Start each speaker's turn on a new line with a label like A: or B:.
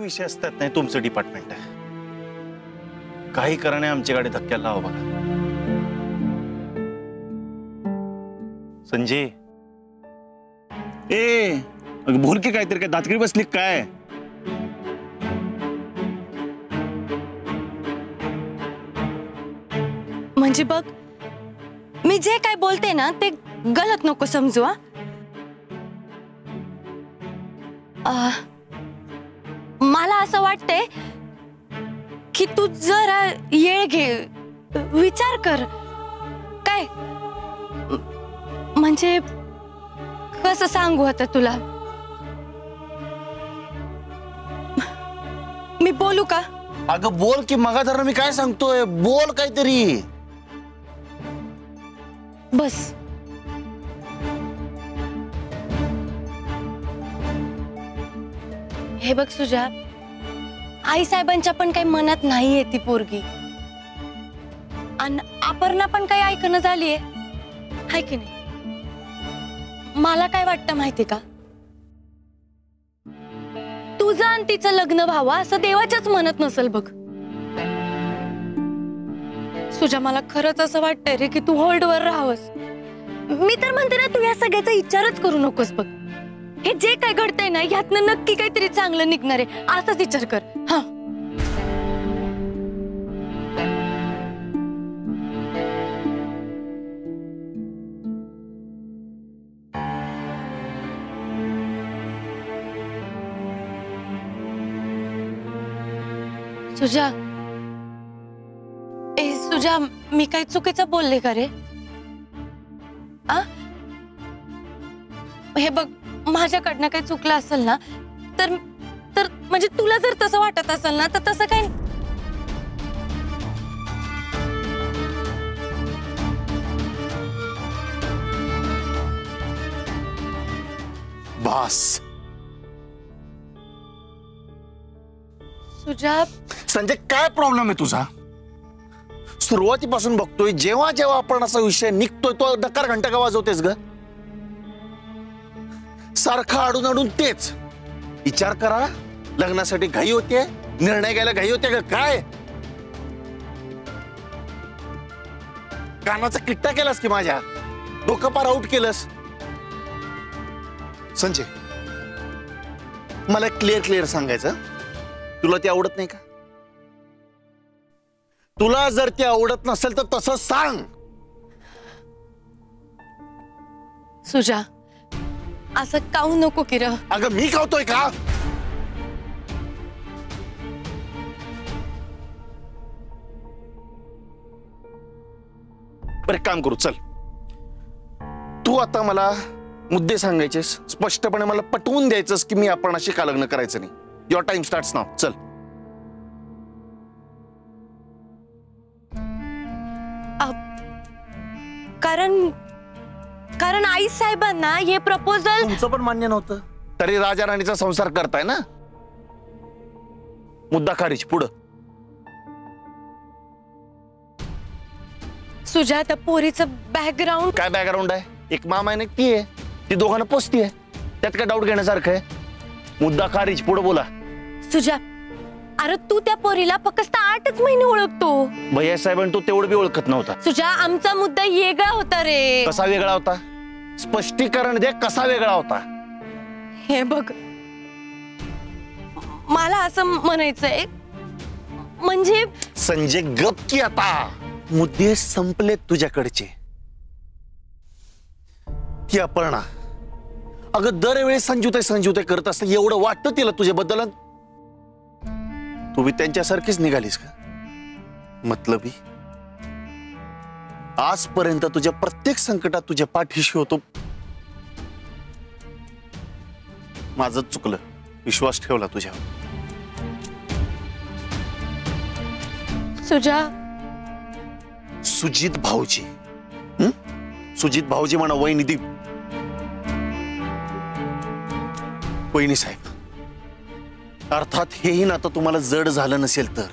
A: विषय असतात नाही तुमचं डिपार्टमेंट आहे. काही करणे आमच्याकडे धक्क्याला लावा बघा. संजय
B: ए बोल की काहीतरी, काय दातगिरी बसली काय?
C: म्हणजे बघ, मी जे काय बोलते ना ते गलत नको समजू. मला असं वाटतंय की तू जरा येळ घे, विचार कर. काय म्हणजे कसं सांगू आता तुला? मी बोलू का?
B: अगं बोल की, मगाधरण मी काय सांगतोय, बोल काहीतरी.
C: बस. हे बघ सुजा, आई साहेबांच्या पण काही मनात नाहीये ती पोरगी, आणि अपर्णा पण काही ऐकणं झालीये, हाय की नाही? मला काय वाटतं माहिती का, तुझं आणि तिचं लग्न व्हावं असं देवाच्याच मनात नसेल बघ. सुजा, मला खरंच असं वाटतंय रे की तू होल्डवर राहावस. मी तर म्हणते ना, तू या सगळ्याचा विचारच करू नकोस बघ. हे जे काय घडतंय ना, यातनं नक्की काहीतरी चांगलं निघणार आहे असाच विचार कर. हा, सुजा. सुजा, मी काही चुकीचं बोलले का रे? हे बघ, माझ्याकडनं काही चुकलं असेल ना तर म्हणजे तुला जर तसं वाटत असेल ना तर तसं काही.
B: बस
C: सुजा.
B: संजय, काय प्रॉब्लेम आहे तुझा? सुरुवातीपासून बघतोय, जेव्हा जेव्हा आपण असा विषय निघतोय तो नकार घंटा का वाजवतेस ग? सारखा अडून अडून तेच. विचार करा, लग्नासाठी घाई होते, निर्णय घ्यायला घाई होते का काय? कानाचा किट्टा केलास की माझ्या, डोकं पार आउट केलंस. संजय, मला क्लिअर सांगायचं, तुला ते आवडत नाही का? तुला जर ते आवडत नसेल तर तसं सांग.
C: सुजा, असं काऊ नको की र.
B: अगं मी खावतोय का? बरं, काम करू, चल. तू आता मला मुद्दे सांगायचेस, स्पष्टपणे मला पटवून द्यायचंस की मी आपण अशी का लग्न करायचं नाही. Your time starts now. चल.
C: कारण आई साहेबांना हे प्रपोजल
B: तुमचं पण मान्य नव्हतं, तरी राजा राणीचा संसार करताय ना. मुद्दा खारीज. पुढं.
C: सुजा, त्या पोरीचं बॅकग्राऊंड
B: काय बॅकग्राऊंड आहे? एक मामा आहे, ती आहे, ती दोघांना पोचती आहे, त्यात काय डाऊट घेण्यासारखं आहे? मुद्दा खारीज. पुढे बोला.
C: सुजा, अरे तू त्या पोरीला फक्त 8च महिने ओळखतो.
B: भैया साहेबांनी तो तेवढं बी ओळखत नव्हता.
C: सुजा, आमचा मुद्दा वेगळा होता रे.
B: कसा वेगळा होता? स्पष्टीकरण दे, कसा वेगळा होता?
C: हे बघ, मला असं म्हणायचंय, म्हणजे
B: संजय गप की, आता मुद्दे संपलेत तुझ्याकडचे. ती अपर्णा, अगं दरवेळेस संजूताई करत असते, एवढं वाटतं तिला तुझ्याबद्दल, तू बी त्यांच्यासारखीच निघालीस का? मतलबी. आजपर्यंत तुझ्या प्रत्येक संकटात तुझ्या पाठीशी होतो. माझं चुकलं, विश्वास ठेवला तुझ्यावर.
C: सुजा.
B: सुजित भाऊजी. सुजित भाऊजी म्हणा, वहिनी वहिनी साहेब. अर्थात हेही नातं तुम्हाला जड झालं नसेल तर